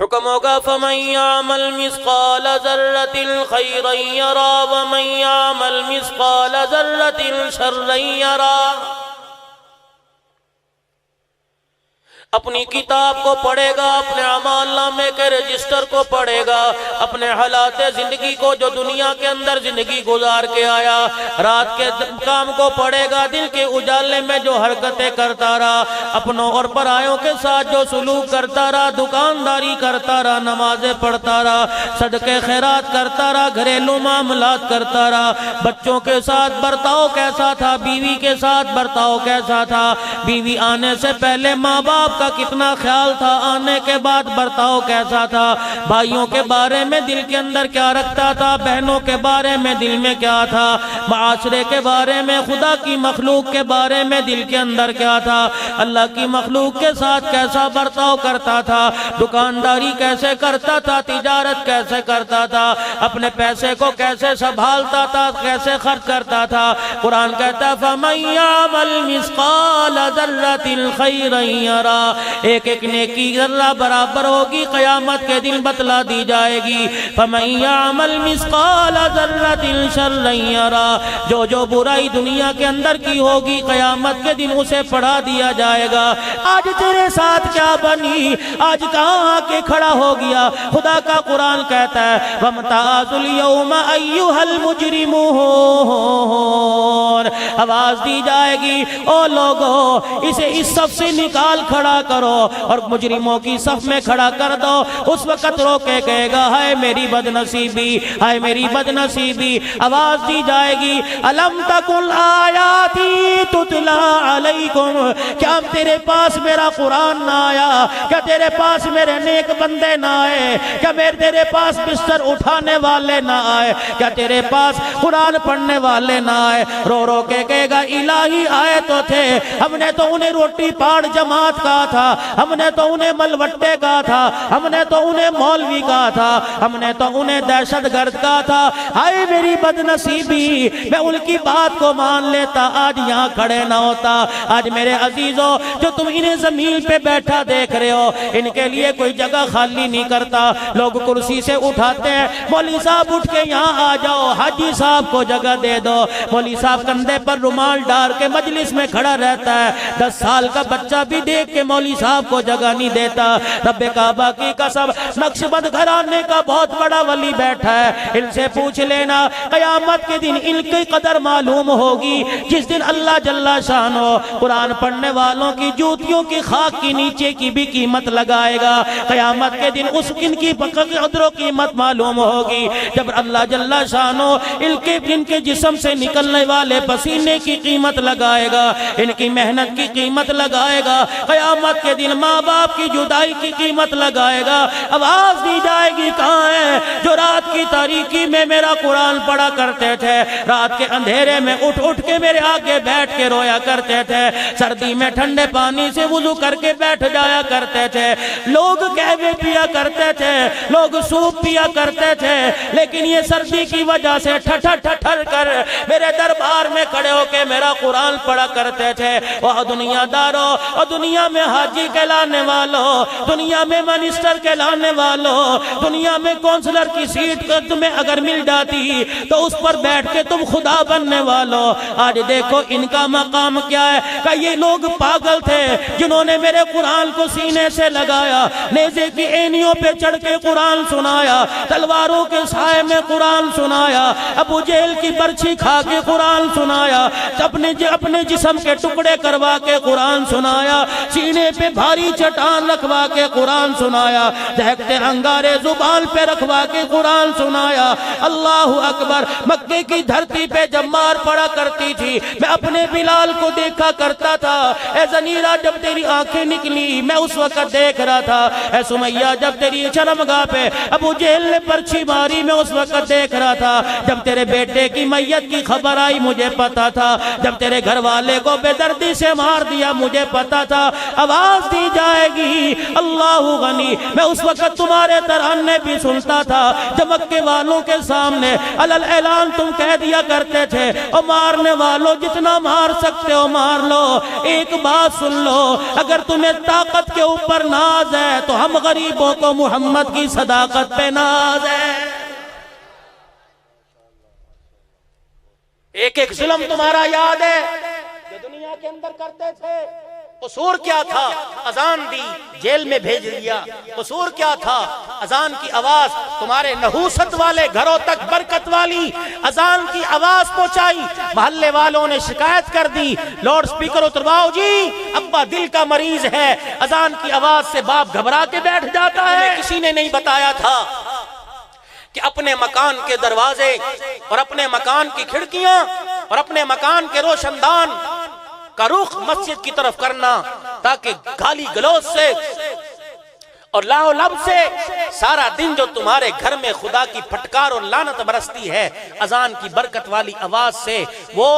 حکم ہوگا فمن یعمل مثقال ذرۃ خیرا یرا ومن یعمل مثقال ذرۃ شرا یرا۔ اپنی کتاب کو پڑھے گا، اپنے اعمال نامے کے رجسٹر کو پڑھے گا، اپنے حالات زندگی کو جو دنیا کے اندر زندگی گزار کے آیا، رات کے کام کو پڑھے گا، دل کے اجالے میں جو حرکتیں کرتا رہا، اپنوں اور پرایوں کے ساتھ جو سلوک کرتا رہا، دکانداری کرتا رہا، نمازیں پڑھتا رہا، صدقے خیرات کرتا رہا، گھریلو معاملات کرتا رہا، بچوں کے ساتھ برتاؤ کیسا تھا، بیوی کے ساتھ برتاؤ کیسا تھا، بیوی آنے سے پہلے ماں باپ کا کتنا خیال تھا، آنے کے بعد برتاؤ کیسا تھا، بھائیوں کے بارے میں دل کے اندر کیا رکھتا تھا، بہنوں کے بارے میں دل میں کیا تھا، معاشرے کے بارے میں، خدا کی مخلوق کے بارے میں دل کے اندر کیا تھا، اللہ کی مخلوق کے ساتھ کیسا برتاؤ کرتا تھا، دکانداری کیسے کرتا تھا، تجارت کیسے کرتا تھا، اپنے پیسے کو کیسے سنبھالتا تھا، کیسے خرچ کرتا تھا۔ قرآن کہتا ہے فَمَن يَعْمَلْ مِثْقَالَ ذَرَّةٍ خَيْرًا يَرَهُ، ایک ایک نیکی ذرہ برابر ہوگی، قیامت کے دن بتلا دی جائے گی۔ فَمَن يَعْمَلْ مِثْقَالَ ذَرَّةٍ شَرًّا يَرَهُ، جو برائی دنیا کے اندر کی ہوگی، قیامت کے دن اسے پڑھا دیا جائے گا۔ آج تیرے ساتھ کیا بنی، آج کہاں آ کے کھڑا ہو گیا؟ خدا کا قرآن کہتا ہے وَامْتَازُوا الْيَوْمَ أَيُّهَا الْمُجْرِمُونَ، آواز دی جائے گی او لوگو اسے اس صف سے نکال کھڑا کرو اور مجرموں کی صف میں کھڑا کر دو۔ اس وقت رو کے کہے گا ہائے میری بدنصیبی، ہائے میری بدنصیبی۔ آواز دی جائے گی الم تکن آیاتی تتلا علیکم، کیا تیرے پاس میرا قرآن نہ آیا، کیا تیرے پاس میرے نیک بندے نہ آئے، کیا تیرے پاس بستر اٹھانے والے نہ آئے، کیا تیرے پاس قرآن پڑھنے والے نہ آئے؟ رو رو کے کہے گا الہی آئے تو تھے، ہم نے تو انہیں روٹی پاڑ جماعت کہا تھا، ہم نے تو انہیں ملوٹے کہا تھا، ہم نے تو انہیں مولوی کہا تھا، ہم نے تو انہیں دہشت گرد کہا تھا، ہائے میری بدنصیبی، میں ان کی بات کو مان لیتا آج یہاں کھڑے نہ ہوتا۔ آج میرے عزیزوں جو تم انہیں زمین پہ بیٹھا دیکھ رہے ہو، ان کے لیے کوئی جگہ خالی نہیں کرتا، لوگ کرسی سے اٹھاتے ہیں مولوی صاحب اٹھ کے یہاں آ جاؤ، حاجی صاحب کو جگہ دے دو، مولوی صاحب کندھے پر رومال ڈال کے مجلس میں کھڑا رہتا ہے، 10 سال کا بچہ بھی دیکھ کے مولوی صاحب کو جگہ نہیں دیتا۔ رب کعبہ کی قسم نقش بند گھرانے کا بہت بڑا ولی بیٹھا ہے، ان سے پوچھ لینا قیامت کے دن ان کی قدر معلوم ہوگی، جس دن اللہ جل شانہ قرآن پڑھنے والوں کی جوتیوں کی خاک کی نیچے کی بھی قیمت لگائے گا۔ قیامت کے دن اس ان کی قدر و قیمت معلوم ہوگی جب اللہ جل شانہ ان کے جسم سے نکلنے والے پسینے کی قیمت لگائے گا، ان کی محنت کی قیمت لگائے گا، قیامت کے دن ماں باپ کی جدائی کی قیمت لگائے گا۔ آواز دی جائے گی کہاں ہے جو رات کی تاریکی میں میرا قرآن پڑھا کرتے تھے، رات کے اندھیرے میں اٹھ اٹھ کے میرے آگے بیٹھ کے رویا کرتے تھے، سردی میں ٹھنڈے پانی سے وضو کر کے بیٹھ جایا کرتے تھے، لوگ قہوے پیا کرتے تھے، لوگ سوپ پیا کرتے تھے، لیکن یہ سردی کی وجہ سے ٹھٹھر ٹھٹھر کر میرے دربار میں کھڑے ہو کے میرا قرآن پڑھا کرتے تھے۔ وہ دنیا داروں اور دنیا میں حاجی کہلانے والوں، دنیا میں منسٹر کہلانے والوں، دنیا میں کونسلر کی سیٹ تمہیں اگر مل جاتی تو اس پر بیٹھ کے تم خدا بننے والوں۔ آج دیکھو ان کا مقام کیا ہے کہ یہ لوگ پاگل تھے جنہوں نے میرے قرآن کو سینے سے لگایا، نیزے کی اینیوں پہ چڑھ کے قرآن سنایا، تلواروں کے سائے میں قرآن سنایا، ابو جہل کی برچھی کھا کے قرآن سنایا، اپنے جسم کے ٹکڑے کروا کے قرآن سنایا، سینے پہ بھاری چٹان رکھوا کے قرآن سنایا، دہکتے انگارے زبان پہ رکھوا کے قرآن سنایا۔ اللہ اکبر۔ مکے کی دھرتی پہ جب مار پڑا کرتی تھی میں اپنے بلال کو دیکھا کرتا تھا، اے زنیرہ جب تیری آنکھیں نکلی میں اس وقت دیکھ رہا تھا، اے سمیہ جب تیری شرمگاہ پہ ابو جہل نے پرچھی ماری میں اس وقت دیکھ رہا تھا، جب تیرے بیٹے کی میت کی خبر آئی مجھے پتا تھا، جب تیرے گھر والے کو بے دردی سے مار دیا مجھے پتا تھا۔ آواز دی جائے گی اللہ غنی، میں اس وقت تمہارے ترانے بھی سنتا تھا جب مکے والوں کے سامنے علل اعلان تم کہہ دیا کرتے تھے اور مارنے والوں جتنا مار سکتے ہو مار لو، ایک بات سن لو، اگر تمہیں طاقت کے اوپر ناز ہے تو ہم غریبوں کو محمد کی صداقت پہ ناز ہے۔ ایک ایک ظلم تمہارا یاد ہے جو دنیا کے اندر کرتے تھے، قصور کیا تھا؟ اذان دی، جیل میں بھیج دیا۔ قصور کیا تھا؟ اذان کی آواز تمہارے نحوست والے گھروں تک برکت والی اذان کی آواز پہنچائی، محلے والوں نے شکایت کر دی، لاؤڈ سپیکر اترواؤ جی، ابا دل کا مریض ہے۔ اذان کی آواز سے باپ گھبرا کے بیٹھ جاتا ہے۔ کسی نے نہیں بتایا تھا کہ اپنے مکان کے دروازے اور اپنے مکان کی کھڑکیاں اور اپنے مکان کے روشن دان کا رخ مسجد کی طرف کرنا، تاکہ گالی گلوچ سے اور لاؤ لب سے سارا دن جو تمہارے گھر میں خدا کی پھٹکار اور لعنت برستی ہے، اذان کی برکت والی آواز سے وہ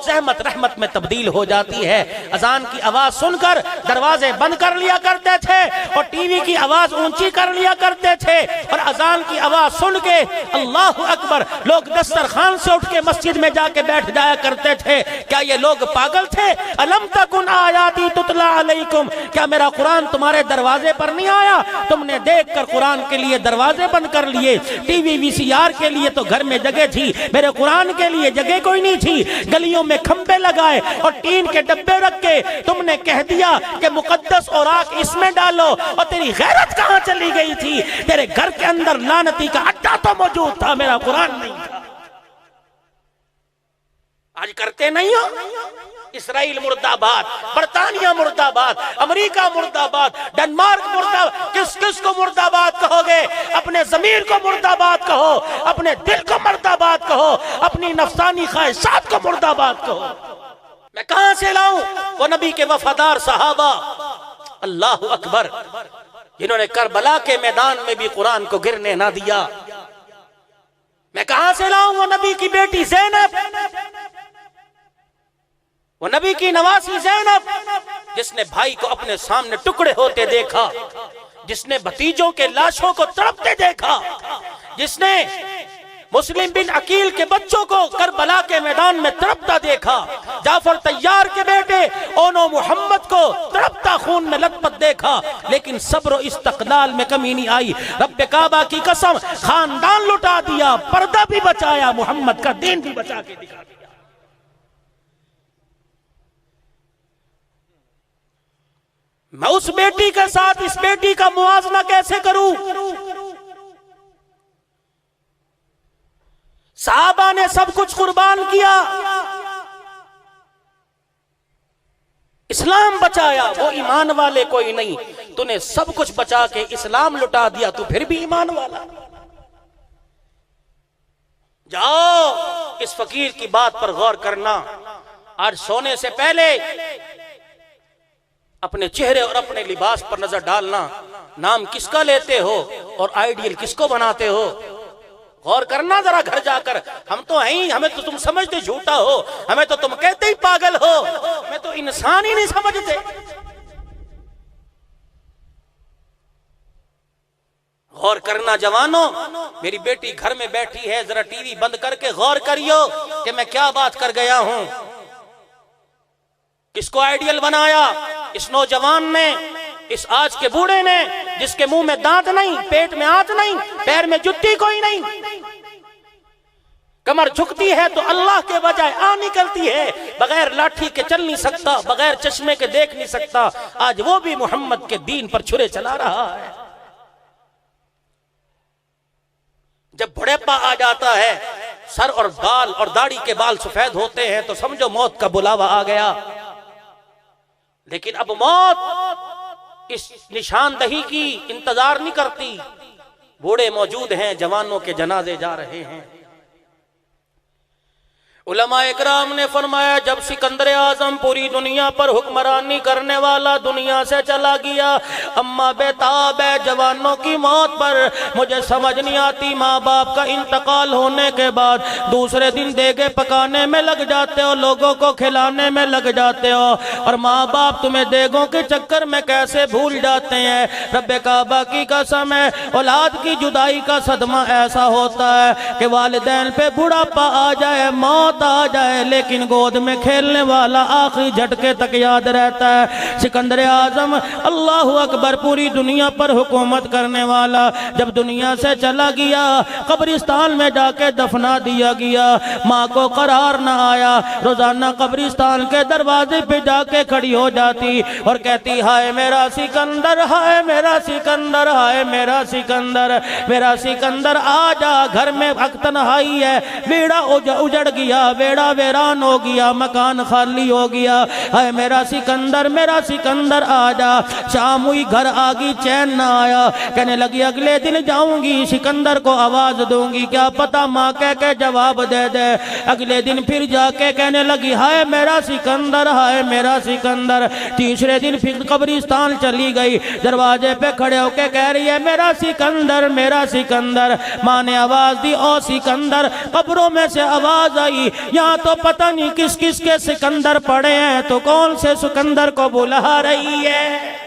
زحمت رحمت میں تبدیل ہو جاتی ہے۔ اذان کی آواز سن کر دروازے بند کر لیا کرتے تھے اور ٹی وی کی آواز اونچی کر لیا کرتے تھے، اور اذان کی آواز سن کے اللہ اکبر لوگ دسترخوان سے اٹھ کے مسجد میں جا کے بیٹھ جایا کرتے تھے۔ کیا یہ لوگ پاگل تھے؟ الم تکن آیاتی تتلی علیکم، کیا میرا قرآن تمہارے دروازے پر نہیں آیا؟ تم نے دیکھ کر قرآن کے لیے دروازے بند کر لیے، ٹی وی وی سی آر کے لیے تو گھر میں جگہ تھی، میرے قرآن کے لیے جگہ کوئی نہیں تھی، گلیوں میں کھمبے لگائے اور ٹین کے ڈبے رکھ کے تم نے کہہ دیا کہ مقدس اوراق اس میں ڈالو، اور تیری غیرت کہاں چلی گئی تھی؟ تیرے گھر کے اندر لعنتی کا اڈا تو موجود تھا، میرا قرآن نہیں تھا۔ آج کرتے نہیں ہو؟ اسرائیل مردہ آباد، برطانیہ مردہ آباد، امریکہ مردہ آباد، ڈنمارک مردہ آباد۔ کس کس کو مردہ آباد کہو گے؟ اپنے ضمیر کو مردہ آباد کہو، اپنے دل کو مردہ آباد کہو، اپنی نفسانی خواہشات کو مردہ آباد کہو۔ میں کہاں سے لاؤں وہ نبی کے وفادار صحابہ، اللہ اکبر، جنہوں نے کربلا کے میدان میں بھی قرآن کو گرنے نہ دیا؟ میں کہاں سے لاؤں وہ نبی کی بیٹی زینب، وہ نبی کی نواسی زینب، جس نے بھائی کو اپنے سامنے ٹکڑے ہوتے دیکھا، جس نے بھتیجوں کے لاشوں کو تڑپتے دیکھا، جس نے مسلم بن عقیل کے بچوں کو کربلا کے میدان میں تڑپتا دیکھا، جعفر طیار کے بیٹے اونو محمد کو تڑپتا خون میں لت پت دیکھا، لیکن صبر و استقلال میں کمی نہیں آئی۔ رب کعبہ کی قسم، خاندان لٹا دیا، پردہ بھی بچایا، محمد کا دین بھی بچا کے دکھا دیا۔ میں اس بیٹی کے ساتھ اس بیٹی کا موازنہ کیسے کروں؟ صحابہ نے سب کچھ قربان کیا، اسلام بچایا، وہ ایمان والے کوئی نہیں۔ تو نے سب کچھ بچا کے اسلام لٹا دیا، تو پھر بھی ایمان والا؟ جاؤ اس فقیر کی بات پر غور کرنا۔ آج سونے سے پہلے اپنے چہرے اور اپنے لباس پر نظر ڈالنا، نام کس کا لیتے ہو اور آئیڈیل کس کو بناتے ہو؟ غور کرنا ذرا گھر جا کر۔ ہم تو ہیں، ہمیں تو تم سمجھتے جھوٹا ہو، ہمیں تو تم کہتے ہی پاگل ہو، ہمیں تو انسان ہی نہیں سمجھتے۔ غور کرنا جوانوں، میری بیٹی گھر میں بیٹھی ہے، ذرا ٹی وی بند کر کے غور کریو کہ میں کیا بات کر گیا ہوں۔ کس کو آئیڈیل بنایا؟ اس نوجوان نے، اس آج کے بوڑھے نے، جس کے منہ میں دانت نہیں، پیٹ میں آنت نہیں، پیر میں جتی کوئی نہیں، کمر جھکتی ہے تو اللہ کے بجائے آ نکلتی ہے، بغیر لاٹھی کے چل نہیں سکتا، بغیر چشمے کے دیکھ نہیں سکتا، آج وہ بھی محمد کے دین پر چھرے چلا رہا ہے۔ جب بڑھاپا آ جاتا ہے، سر اور بال اور داڑھی کے بال سفید ہوتے ہیں، تو سمجھو موت کا بلاوا آ گیا۔ لیکن اب موت اس نشاندہی کی انتظار نہیں کرتی، بوڑھے موجود ہیں، جوانوں کے جنازے جا رہے ہیں۔ علماء اکرام نے فرمایا جب سکندر اعظم پوری دنیا پر حکمرانی کرنے والا دنیا سے چلا گیا، اما بیتاب ہے جوانوں کی موت پر، مجھے سمجھ نہیں آتی ماں باپ کا انتقال ہونے کے بعد دوسرے دن دیگے پکانے میں لگ جاتے ہو، لوگوں کو کھلانے میں لگ جاتے ہو، اور ماں باپ تمہیں دیگوں کے چکر میں کیسے بھول جاتے ہیں۔ رب کعبہ کی قسم ہے اولاد کی جدائی کا صدمہ ایسا ہوتا ہے کہ والدین پہ بڑھاپا آ جائے، موت آ جائے، لیکن گود میں کھیلنے والا آخری جھٹکے تک یاد رہتا ہے۔ سکندر اعظم اللہ اکبر پوری دنیا پر حکومت کرنے والا جب دنیا سے چلا گیا، قبرستان میں جا کے دفنا دیا گیا، ماں کو قرار نہ آیا، روزانہ قبرستان کے دروازے پہ جا کے کھڑی ہو جاتی اور کہتی ہائے میرا سکندر، ہائے میرا سکندر، ہائے میرا سکندر، میرا سکندر آ جا، گھر میں تنہائی ہے، بیڑا اجڑ گیا، بیڑا ویران ہو گیا، مکان خالی ہو گیا، اے میرا سکندر، میرا سکندر آ جا۔ شام ہوئی، گھر آگی، چین نہ آیا، کہنے لگی اگلے دن جاؤں گی، سکندر کو آواز دوں گی، کیا پتا ماں کہہ کے جواب دے دے۔ اگلے دن پھر جا کے کہنے لگی ہائے میرا سکندر، ہائے میرا سکندر۔ تیسرے دن پھر قبرستان چلی گئی، دروازے پہ کھڑے ہو کے کہہ رہی ہے میرا سکندر، میرا سکندر۔ ماں نے آواز دی او سکندر، قبروں میں سے آواز آئی یہاں تو پتہ نہیں کس کس کے سکندر پڑے ہیں، تو کون سے سکندر کو بلا رہی ہے؟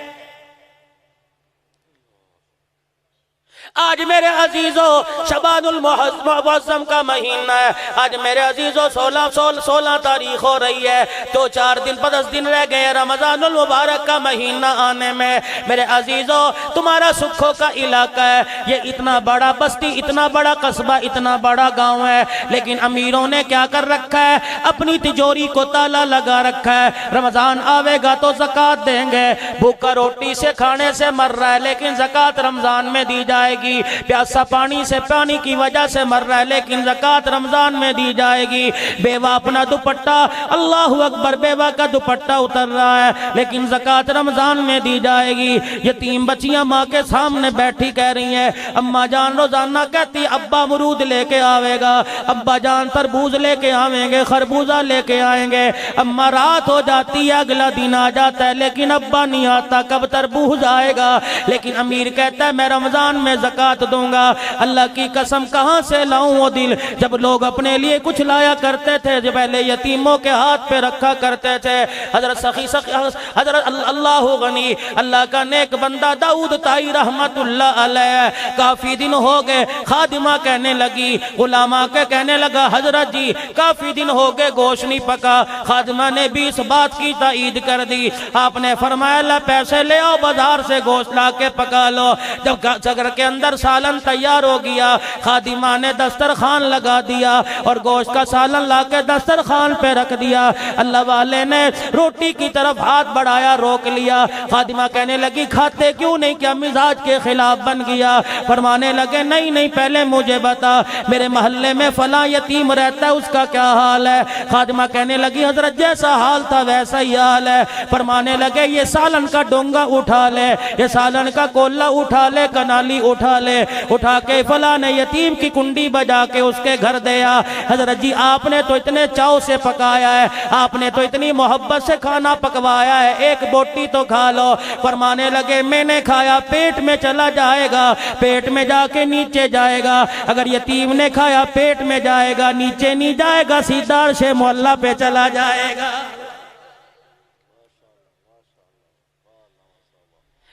آج میرے عزیزوں شعبان المعظم کا مہینہ ہے، آج میرے عزیزوں 16 تاریخ ہو رہی ہے، تو 4 دن 10 دن رہ گئے رمضان المبارک کا مہینہ آنے میں۔ میرے عزیزوں تمہارا سکھوں کا علاقہ ہے، یہ اتنا بڑا بستی، اتنا بڑا قصبہ، اتنا بڑا گاؤں ہے، لیکن امیروں نے کیا کر رکھا ہے؟ اپنی تجوری کو تالا لگا رکھا ہے۔ رمضان آوے گا تو زکوٰۃ دیں گے، بھوکا روٹی سے کھانے سے مر رہا ہے لیکن زکوٰۃ رمضان میں دی جائے گی، پیاسا پانی سے پانی کی وجہ سے مر رہا ہے لیکن زکوٰۃ رمضان میں دی جائے گی۔ بیوہ اپنا دوپٹہ، اللہ اکبر، بیوہ کا دوپٹہ اتر رہا ہے لیکن زکوٰۃ رمضان میں دی جائے گی۔ یتیم بچیاں ماں کے سامنے بیٹھی کہہ رہی ہیں اماں جان روزانہ کہتی ابا امرود لے کے آوے گا، ابا جان تربوز لے کے آویں گے، خربوزہ لے کے آئیں گے، اماں رات ہو جاتی ہے، اگلا دن آ جاتا ہے لیکن ابا نہیں آتا، کب تربوز آئے گا؟ لیکن امیر کہتا ہے میں رمضان میں زکوٰۃ دوں گا۔ اللہ کی قسم کہاں سے لاؤں وہ دل؟ جب لوگ اپنے لیے کچھ لایا کرتے تھے جو پہلے یتیموں کے ہاتھ پہ رکھا کرتے تھے۔ حضرت اللہ غنی، اللہ کا نیک بندہ داؤد طائی رحمت اللہ علیہ، کافی دن ہو گئے، خادمہ کہنے لگی، غلامہ کے کہنے لگا حضرت جی کافی دن ہو گئے گوشت نہیں پکا۔ خادمہ نے بھی اس بات کی تائید کر دی۔ آپ نے فرمایا اللہ پیسے لے آؤ، بازار سے گوشت لا کے پکا لو۔ جب گھر کے اندر سالن تیار ہو گیا، خادمہ نے دسترخوان لگا دیا اور گوشت کا سالن لا کے دسترخوان پہ رکھ دیا۔ اللہ والے نے روٹی کی طرف ہاتھ بڑھایا، روک لیا۔ خادمہ کہنے لگی کھاتے کیوں نہیں، کیا مزاج کے خلاف بن گیا؟ فرمانے لگے نہیں نہیں پہلے مجھے بتا میرے محلے میں فلاں یتیم رہتا ہے، اس کا کیا حال ہے؟ خادمہ کہنے لگی حضرت جیسا حال تھا ویسا ہی حال ہے۔ فرمانے لگے یہ سالن کا ڈونگا اٹھا لے، یہ سالن کا کولا اٹھا لے، کنالی اٹھا لے، اٹھا کے فلاں یتیم کی کنڈی بجا کے اس کے گھر دیا۔ حضرت جی آپ نے تو اتنے چاؤ سے پکایا ہے، آپ نے تو اتنی محبت سے کھانا پکوایا ہے، ایک بوٹی تو کھا لو۔ فرمانے لگے میں نے کھایا پیٹ میں چلا جائے گا، پیٹ میں جا کے نیچے جائے گا، اگر یتیم نے کھایا پیٹ میں جائے گا، نیچے نہیں جائے گا، سیدھا عرش معلیٰ پہ چلا جائے گا۔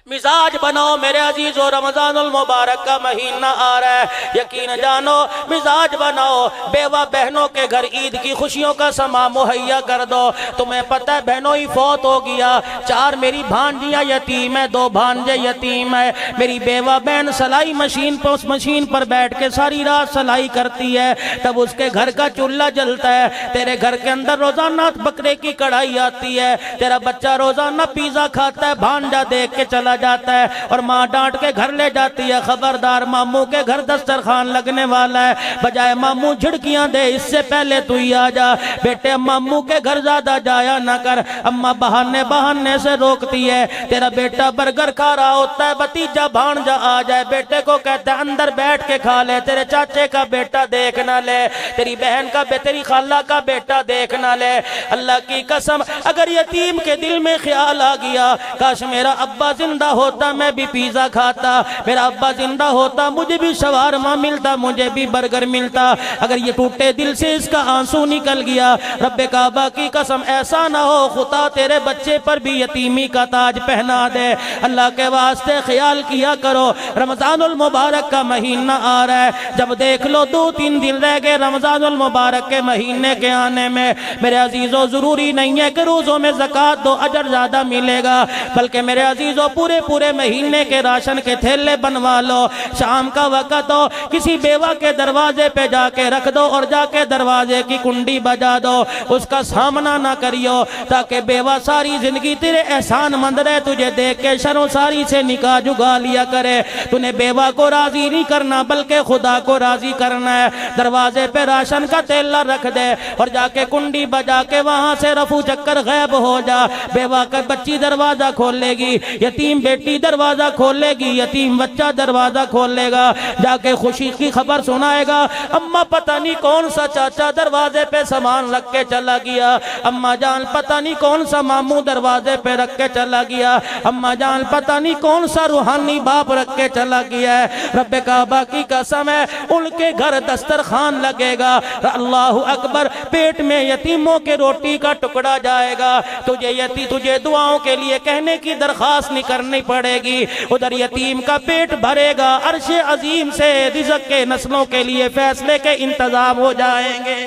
مزاج بناؤ میرے عزیزو، رمضان المبارک کا مہینہ آ رہا ہے، یقین جانو مزاج بناؤ، بیوہ بہنوں کے گھر عید کی خوشیوں کا سما مہیا کر دو۔ تمہیں پتہ ہے بہنوں ہی فوت ہو گیا، 4 میری بھانجیاں یتیم ہیں، 2 بھانجے یتیم ہیں، میری بیوہ بہن سلائی مشین پر، اس مشین پر بیٹھ کے ساری رات سلائی کرتی ہے، تب اس کے گھر کا چولہا جلتا ہے، تیرے گھر کے اندر روزانہ بکرے کی کڑھائی آتی ہے، تیرا بچہ روزانہ پیزا کھاتا ہے، بھانجا دیکھ کے چلا چلا جاتا ہے اور ماں ڈانٹ کے گھر لے جاتی ہے، خبردار ماموں کے گھر دسترخوان لگنے والا ہے، بجائے ماموں جھڑکیاں دے اس سے پہلے تو ہی آ جا، بیٹے ماموں کے گھر زیادہ جایا نہ کر، اماں بہانے سے روکتی ہے، تیرا بیٹا برگر کھا رہا ہوتا ہے، بھتیجا بھانجا آ جائے، بیٹے کو کہتا ہے اندر بیٹھ کے کھا لے، تیرے چاچے کا بیٹا دیکھ نہ لے، تیری بہن کا تیری خالہ کا بیٹا دیکھ نہ لے۔ اللہ کی قسم اگر یتیم کے دل میں خیال آ گیا کاش میرا ابا زندہ ہوتا میں بھی پیزا کھاتا، میرا ابا زندہ ہوتا مجھے بھی شوارما ملتا، مجھے بھی برگر ملتا، اگر یہ ٹوٹے دل سے اس کا آنسو نکل گیا، رب کعبہ کی قسم ایسا نہ ہو خدا تیرے بچے پر بھی یتیمی کا تاج پہنا دے۔ اللہ کے واسطے خیال کیا کرو، رمضان المبارک کا مہینہ آ رہا ہے، جب دیکھ لو 2-3 دن رہ گئے رمضان المبارک کے مہینے کے آنے میں، میرے عزیزو ضروری نہیں ہے کہ روزوں میں زکوٰۃ دو اجر زیادہ ملے گا، بلکہ میرے عزیزو پورے مہینے کے راشن کے تھیلے بنوا لو، شام کا وقت ہو کسی بیوہ کے دروازے پہ جا کے رکھ دو اور جا کے دروازے کی کنڈی بجا دو، اس کا سامنا نہ کریو تاکہ بیوہ ساری زندگی تیرے احسان مند رہے، تجھے دیکھ کے شرم ساری سے نکاح جگا لیا کرے، تو نے بیوہ کو راضی نہیں کرنا بلکہ خدا کو راضی کرنا ہے، دروازے پہ راشن کا تیلا رکھ دے اور جا کے کنڈی بجا کے وہاں سے رفو چکر غائب ہو جا، بیوہ کا بچی دروازہ کھول لے گی، یتیم بیٹی دروازہ کھول لے گی، یتیم بچہ دروازہ کھول لے گا، جا کے خوشی کی خبر سنائے گا، اماں پتہ نہیں کون سا چاچا دروازے پہ سامان رکھ کے چلا گیا، اماں جان پتہ نہیں کون سا ماموں دروازے پہ رکھ کے چلا گیا، اماں جان پتہ نہیں کون سا روحانی باپ رکھ کے چلا گیا ہے، رب کعبہ کی قسم ہے ان کے گھر دسترخوان لگے گا، اللہ اکبر، پیٹ میں یتیموں کے روٹی کا ٹکڑا جائے گا، تجھے دعاؤں کے لیے کہنے کی درخواست نہیں کرنی پڑے گی، ادھر یتیم کا پیٹ بھرے گا، عرش عظیم سے رزق کے نسلوں کے لیے فیصلے کے انتظام ہو جائیں گے۔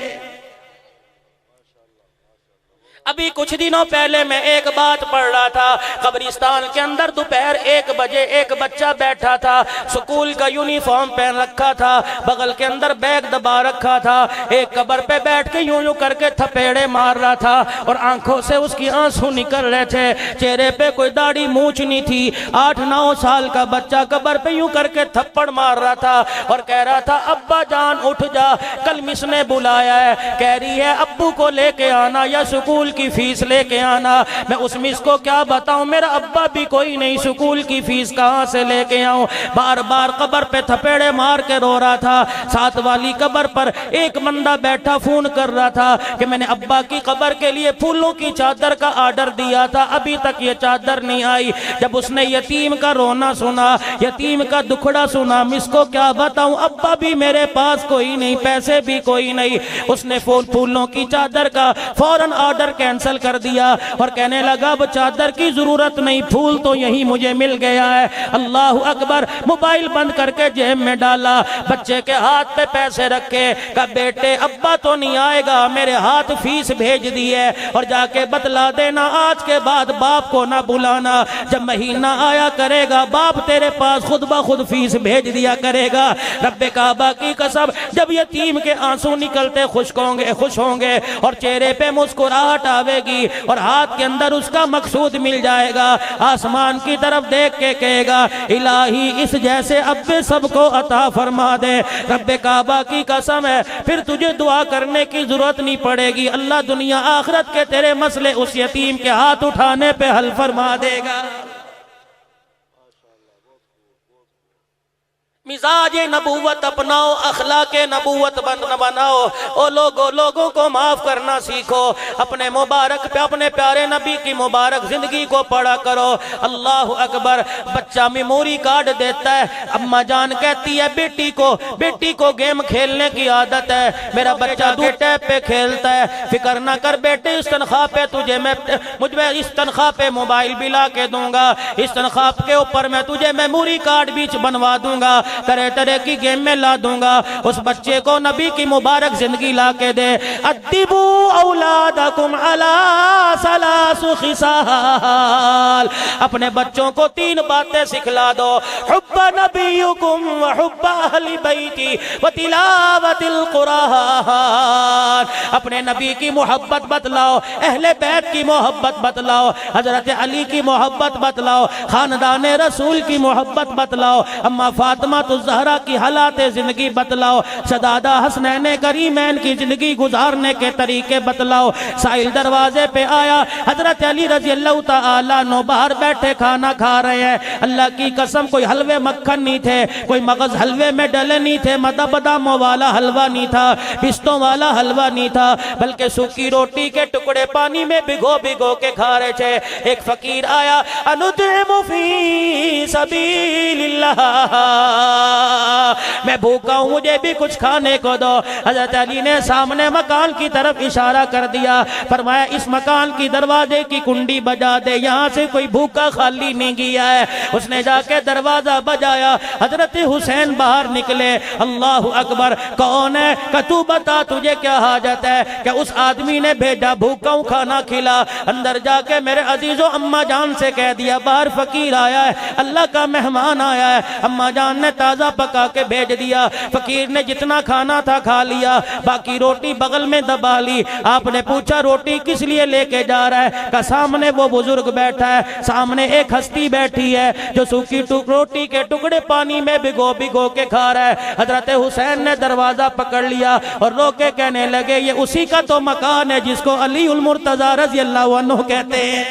ابھی کچھ دنوں پہلے میں ایک بات پڑھ رہا تھا، قبرستان کے اندر دوپہر 1 بجے ایک بچہ بیٹھا تھا، سکول کا یونیفارم پہن رکھا تھا، بغل کے اندر بیگ دبا رکھا تھا، ایک قبر پہ بیٹھ کے یوں کر کے تھپیڑے مار رہا تھا اور آنکھوں سے اس کی آنسو نکل رہے تھے، چہرے پہ کوئی داڑھی مونچھ نہیں تھی، 8-9 سال کا بچہ قبر پہ یوں کر کے تھپڑ مار رہا تھا اور کہہ رہا تھا ابا جان اٹھ جا، کل مس نے بلایا ہے، کہہ رہی ہے ابو کو لے کے آنا یا سکول کی فیس لے کے آنا، میں اس مس کو کیا بتاؤں، میرا ابا بھی کوئی نہیں، سکول کی فیس کہاں سے لے کے آؤں، بار بار قبر پہ تھپیڑے مار کے رو رہا تھا، ساتھ والی قبر پر ایک بندہ بیٹھا فون کر رہا تھا کہ میں نے ابا کی قبر کے لیے پھولوں کی چادر کا آرڈر دیا تھا، ابھی تک یہ چادر نہیں آئی، جب اس نے یتیم کا رونا سنا، یتیم کا دکھڑا سنا، مس کو کیا بتاؤں، ابا بھی میرے پاس کوئی نہیں، پیسے بھی کوئی نہیں، اس نے پھولوں کی چادر کا فوراً آرڈر کینسل کر دیا اور کہنے لگا اب چادر کی ضرورت نہیں، پھول تو یہی مجھے مل گیا ہے، اللہ اکبر، موبائل بند کر کے جیب میں ڈالا، بچے کے ہاتھ پہ پیسے رکھے، کہا بیٹے ابا تو نہیں آئے گا، میرے ہاتھ فیس بھیج دی ہے اور جا کے بتلا دینا آج کے بعد باپ کو نہ بلانا، جب مہینہ آیا کرے گا باپ تیرے پاس خود بخود فیس بھیج دیا کرے گا، رب کعبہ کی قسم جب یتیم کے آنسو نکلتے خوش ہوں گے اور چہرے پہ مسکراہٹ آوے گی اور ہاتھ کے اندر اس کا مقصود مل جائے گا، آسمان کی طرف دیکھ کے کہے گا الہی اس جیسے اب سب کو عطا فرما دے، رب کعبہ کی قسم ہے پھر تجھے دعا کرنے کی ضرورت نہیں پڑے گی، اللہ دنیا آخرت کے تیرے مسئلے اس یتیم کے ہاتھ اٹھانے پہ حل فرما دے گا۔ مزاج نبوت اپناؤ، اخلاق نبوت بناؤ، او لوگوں کو معاف کرنا سیکھو، اپنے مبارک پہ اپنے پیارے نبی کی مبارک زندگی کو پڑھا کرو، اللہ اکبر، بچہ میموری کارڈ دیتا ہے، اماں جان کہتی ہے بیٹی کو گیم کھیلنے کی عادت ہے، میرا بچہ ٹیپ پہ کھیلتا ہے، فکر نہ کر بیٹے اس تنخواہ پہ مجھے اس تنخواہ پہ موبائل بھی لا کے دوں گا، اس تنخواہ کے اوپر میں تجھے میموری کارڈ بھی بنوا دوں گا، طرح طرح کی گیم میں لا دوں گا. اس بچے کو نبی کی مبارک زندگی لا کے دے. ادبو اولادکم علی ثلاث خصال, اپنے بچوں کو 3 باتیں سکھلا دو. حب نبیکم وحب اہل بیتی وتلاوت القرآن, اپنے نبی کی محبت بتلاؤ, اہل بیت کی محبت بتلاؤ, حضرت علی کی محبت بتلاؤ, خاندان رسول کی محبت بتلاؤ, اما فاطمہ الزہرا کی حالات زندگی بتلاؤ, شدادہ حسنین کریمین کی زندگی گزارنے کے طریقے بتلاؤ. سائل دروازے پہ آیا, حضرت علی رضی اللہ تعالیٰ عنہ باہر بیٹھے کھانا کھا رہے ہیں. اللہ کی قسم کوئی حلوے مکھن نہیں تھے, کوئی مغز حلوے میں ڈلے نہیں تھے, مدہ باداموں والا حلوہ نہیں تھا, پستوں والا حلوہ نہیں تھا, بلکہ سوکھی روٹی کے ٹکڑے پانی میں بھگو بھگو کے کھا رہے تھے. ایک فقیر آیا, انطعم فی سبیل اللہ, میں بھوکا ہوں مجھے بھی کچھ کھانے کو دو. حضرت علی نے سامنے مکان کی طرف اشارہ کر دیا, فرمایا اس مکان کی دروازے کی کنڈی بجا دے, یہاں سے کوئی بھوکا خالی نہیں گیا ہے. اس نے جا کے دروازہ بجایا, حضرت حسین باہر نکلے. اللہ اکبر, کون ہے کہ تو بتا تجھے کیا حاجت ہے, کہ اس آدمی نے بھیجا بھوکا ہوں کھانا کھلا. اندر جا کے میرے عزیزو اماں جان سے کہہ دیا باہر فقیر آیا ہے, اللہ کا مہمان آیا ہے. اماں جان نے تازہ پکا کے بھیج دیا. فقیر نے جتنا کھانا تھا کھا لیا, باقی روٹی بغل میں دبا لی. آپ نے پوچھا روٹی کس لیے لے کے جا رہا ہے, کہ سامنے وہ بزرگ بیٹھا ہے, سامنے ایک ہستی بیٹھی ہے جو سوکھی روٹی کے ٹکڑے پانی میں بھگو بھگو کے کھا رہا ہے. حضرت حسین نے دروازہ پکڑ لیا اور رو کے کہنے لگے یہ اسی کا تو مکان ہے جس کو علی المرتضی رضی اللہ عنہ کہتے ہیں.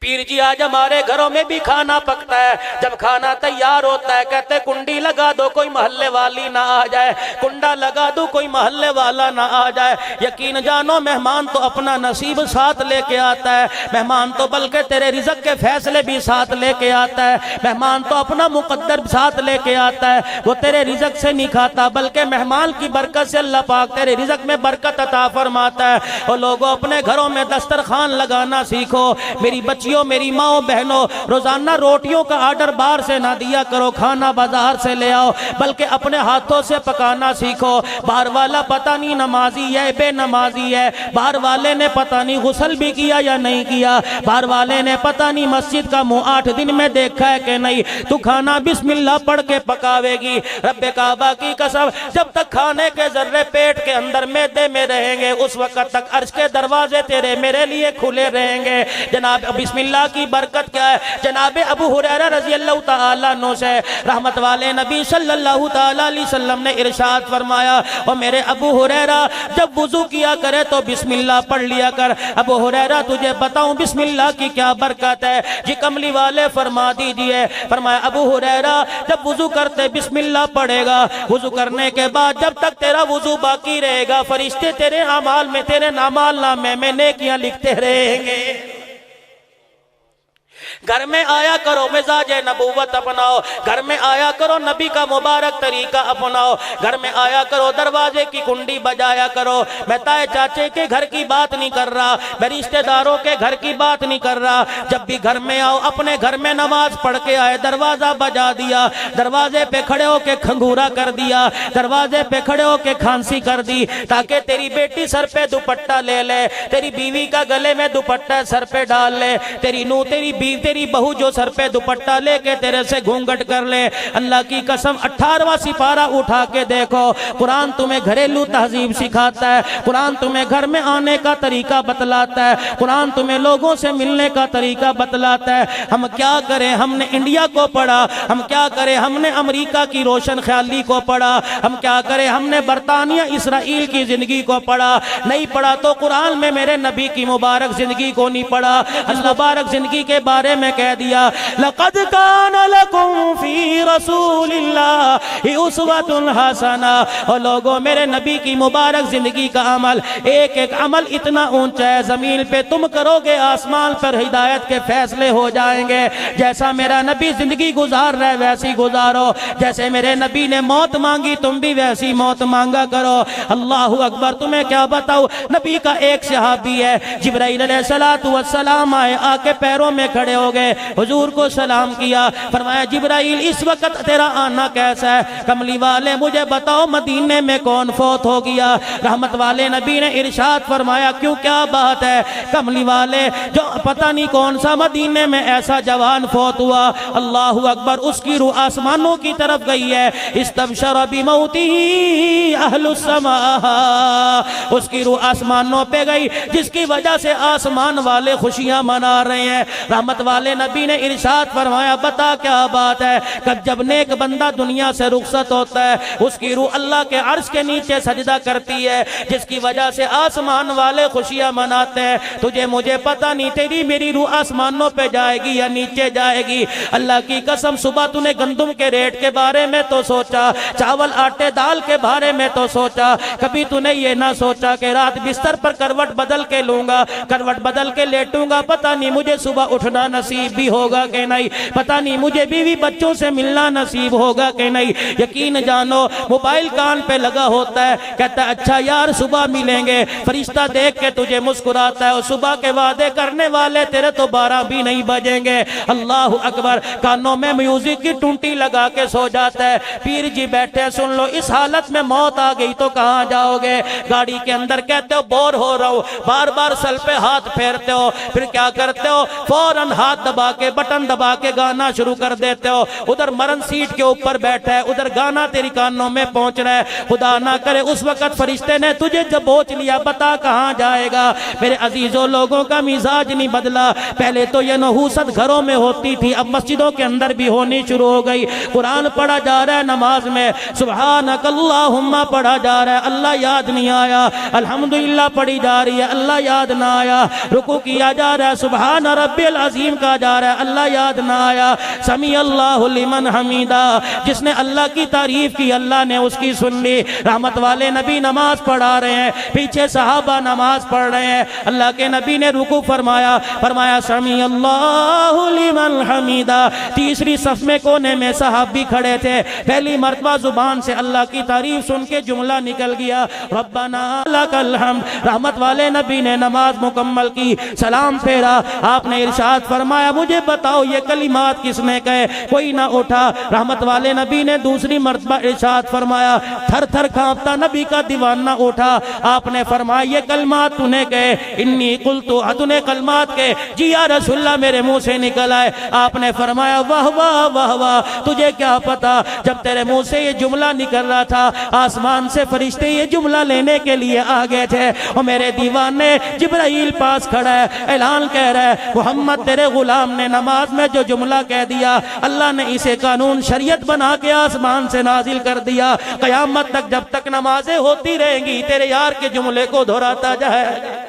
پیر جی آج ہمارے گھروں میں بھی کھانا پکتا ہے, جب کھانا تیار ہوتا ہے کہتے کنڈی لگا دو کوئی محلے والی نہ آ جائے, کنڈا لگا دو کوئی محلے والا نہ آ جائے. یقین جانو مہمان تو اپنا نصیب ساتھ لے کے آتا ہے, مہمان تو بلکہ تیرے رزق کے فیصلے بھی ساتھ لے کے آتا ہے, مہمان تو اپنا مقدر ساتھ لے کے آتا ہے. وہ تیرے رزق سے نہیں کھاتا بلکہ مہمان کی برکت سے اللہ پاک تیرے رزق میں برکت عطا فرماتا ہے. اور لوگوں اپنے گھروں میں دسترخوان لگانا سیکھو. میری بچیوں میری ماں بہنوں, روزانہ روٹیوں کا آرڈر باہر سے نہ دیا کرو, کھانا بازار سے لے آؤ, بلکہ اپنے ہاتھوں سے پکانا سیکھو. باہر والا پتہ نہیں نمازی ہے بے نمازی ہے, باہر والے نے پتہ نہیں غسل بھی کیا یا نہیں کیا, باہر والے نے پتہ نہیں مسجد کا منہ 8 دن میں دیکھا ہے کہ نہیں. تو کھانا بسم اللہ پڑھ کے پکاوے گی. رب کعبہ کی قسم جب تک کھانے کے ذرے پیٹ کے اندر معدے میں رہیں گے اس وقت تک عرش کے دروازے تیرے میرے لیے کھلے رہیں گے. جناب بسم اللہ کی برکت کیا ہے, جناب ابو ہریرہ رضی اللہ تعالیٰ عنہ سے رحمت والے نبی صلی اللہ تعالیٰ علیہ وسلم نے ارشاد فرمایا, اور میرے ابو ہریرہ جب وضو کیا کرے تو بسم اللہ پڑھ لیا کر. ابو ہریرہ تجھے بتاؤں بسم اللہ کی کیا برکت ہے, جی کملی والے فرما دیجئے. فرمایا ابو ہریرہ جب وضو کرتے بسم اللہ پڑھے گا, وضو کرنے کے بعد جب تک تیرا وضو باقی رہے گا فرشتے تیرے اعمال میں تیرے اعمال نامے میں نیکیاں لکھتے رہیں گے. گھر میں آیا کرو مزاج نبوت اپناؤ, گھر میں آیا کرو نبی کا مبارک طریقہ اپناؤ, گھر میں آیا کرو دروازے کی کنڈی بجایا کرو. میں تائے چاچے کے گھر کی بات نہیں کر رہا, میں رشتہ داروں کے گھر کی بات نہیں کر رہا. جب بھی گھر میں آؤ اپنے گھر میں نماز پڑھ کے آئے, دروازہ بجا دیا, دروازے پہ کھڑے ہو کے کھنگورا کر دیا, دروازے پہ کھڑے ہو کے کھانسی کر دی, تاکہ تیری بیٹی سر پہ دوپٹہ لے لے, تیری بیوی کا گلے میں دوپٹہ سر پہ ڈال لے, تیری نو تیری بہو جو سر پہ دوپٹہ لے کے تیرے سے گھونگٹ کر لے. اللہ کی قسم 18واں سپارہ اٹھا کے دیکھو, قرآن تمہیں گھریلو تہذیب سکھاتا ہے, قرآن تمہیں گھر میں آنے کا طریقہ بتلاتا ہے, قرآن تمہیں لوگوں سے ملنے کا طریقہ بتلاتا ہے. ہم کیا کریں, ہم نے انڈیا کو پڑھا, ہم کیا کریں, ہم نے امریکہ کی روشن خیالی کو پڑھا, ہم کیا کریں, ہم نے برطانیہ اسرائیل کی زندگی کو پڑھا. نہیں پڑھا تو قرآن میں میرے نبی کی مبارک زندگی کو نہیں پڑھا. اس مبارک زندگی کے بارے میں کہہ دیا, لقد کان لکم فی رسول اللہ اسوۃ حسنہ۔ اور لوگوں میرے نبی کی مبارک زندگی کا عمل، ایک ایک عمل اتنا اونچا ہے، زمین پہ تم کرو گے آسمان پر ہدایت کے فیصلے ہو جائیں گے۔ جیسا میرا نبی زندگی گزار رہے ویسی گزارو، جیسے میرے نبی نے موت مانگی تم بھی ویسی موت مانگا کرو۔ اللہ اکبر، تمہیں کیا بتاؤ، نبی کا ایک صحابی ہے، جبرائیل علیہ السلام آئے، آ کے پیروں میں کھڑے ہو گئے، حضور کو سلام کیا، فرمایا جبرائیل اس وقت تیرا آنا کیسا ہے؟ کملی والے مجھے بتاؤ مدینے میں کون فوت ہو گیا؟ رحمت والے نبی نے ارشاد فرمایا کیوں، کیا بات ہے؟ کملی والے جو پتہ نہیں کون سا مدینے میں ایسا جوان فوت ہوا، اللہ اکبر، اس کی روح آسمانوں کی طرف گئی ہے۔ استبشر بموتہ اہل السماء، اس کی روح آسمانوں پہ گئی، جس کی وجہ سے آسمان والے خوشیاں منا رہے ہیں۔ رحمت والے نبی نے ارشاد فرمایا بتا کیا بات ہے؟ جب نیک بندہ دنیا سے رخصت ہوتا ہے، اس کی روح اللہ کے عرش کے نیچے سجدہ کرتی ہے، جس کی وجہ سے آسمان والے خوشیاں مناتے ہیں۔ تجھے مجھے پتہ نہیں تیری میری روح آسمانوں پہ جائے گی یا نیچے جائے گی۔ اللہ کی قسم، صبح تو نے گندم کے ریٹ کے بارے میں تو سوچا، چاول آٹے دال کے بارے میں تو سوچا، کبھی تو نے یہ نہ سوچا کہ رات بستر پر کروٹ بدل کے لوں گا، کروٹ بدل کے لیٹوں گا، پتہ نہیں مجھے صبح اٹھنا نصیب بھی ہوگا کہ نہیں، پتہ نہیں مجھے بیوی بچوں سے ملنا نصیب ہوگا کہ نہیں۔ یقین جانو، موبائل کان پہ لگا ہوتا ہے، کہتا ہے اچھا یار صبح ملیں گے، فرشتہ دیکھ کے تجھے مسکراتا ہے، اور صبح کے وعدے کرنے والے تیرے تو 12 بھی نہیں بجیں گے۔ اللہ اکبر، کانوں میں میوزک کی ٹونٹی لگا کے سو جاتا ہے۔ پیر جی بیٹھے سن لو، اس حالت میں موت آ گئی تو کہاں جاؤ گے؟ گاڑی کے اندر کہتے ہو بور ہو رہا ہو، بار بار سل پہ ہاتھ پھیرتے ہو، پھر کیا کرتے ہو؟ فوراً ہاتھ دبا کے بٹن دبا کے گانا شروع کر دیتے ہو۔ ادھر مرن سیٹ کے اوپر بیٹھا ہے، ادھر گانا تیری کانوں میں پہنچ رہا ہے، خدا نہ کرے اس وقت فرشتے نے تجھے جب بوچھ لیا، بتا کہاں جائے گا؟ میرے عزیزوں، لوگوں کا مزاج نہیں بدلا، پہلے تو یہ نحوست گھروں میں ہوتی تھی، اب مسجدوں کے اندر بھی ہونی شروع ہو گئی۔ قرآن پڑھا جا رہا ہے، نماز میں سبحانک اللہم پڑھا جا رہا ہے، اللہ یاد نہیں آیا، الحمدللہ پڑھی جا رہی ہے، اللہ یاد نہ آیا، رکوع کیا جا رہا ہے، سبحان ربی العظیم کہا جا رہا ہے، اللہ یاد نہ آیا، سمیع اللہ لمن حمیدہ، جس نے اللہ کی تعریف کی اللہ نے اس کی سن لی۔ رحمت والے نبی نماز پڑھا رہے ہیں، پیچھے صحابہ نماز پڑھ رہے ہیں، اللہ کے نبی نے رکوع فرمایا، فرمایا سمیع اللہ لمن حمیدہ۔ تیسری صف میں کونے میں صحابی کھڑے تھے، پہلی مرتبہ زبان سے اللہ کی تعریف سن کے جملہ نکل گیا، ربنا لک الحمد۔ رحمت والے نبی نے نماز مکمل کی، سلام پھیرا، آپ نے ارشاد فرمایا مجھے بتاؤ یہ کلمات کس نے کہے؟ کوئی نہ اٹھا۔ رحمت والے نبی نے دوسری مرتبہ ارشاد فرمایا، تھر تھر کانپتا نبی کا دیوانہ اٹھا، آپ نے فرمایا یہ کلمات تو نے کہے؟ انی قلتو، تو نے کلمات کہے؟ جی یا رسول اللہ میرے منہ سے نکل آئے۔ آپ نے فرمایا واہ واہ واہ واہ، تجھے کیا پتا جب تیرے منہ سے یہ جملہ نکل رہا تھا آسمان سے فرشتے یہ جملہ لینے کے لیے آ گئے تھے، اور میرے دیوانے جبرائیل پاس کھڑا ہے، اعلان کہہ رہا ہے محمد تیرے غلام نے نماز میں جو جملہ کہہ دیا اللہ نے اسے قانون شریعت بنا کے آسمان سے نازل کر دیا، قیامت تک جب تک نمازیں ہوتی رہیں گی تیرے یار کے جملے کو دہراتا جائے۔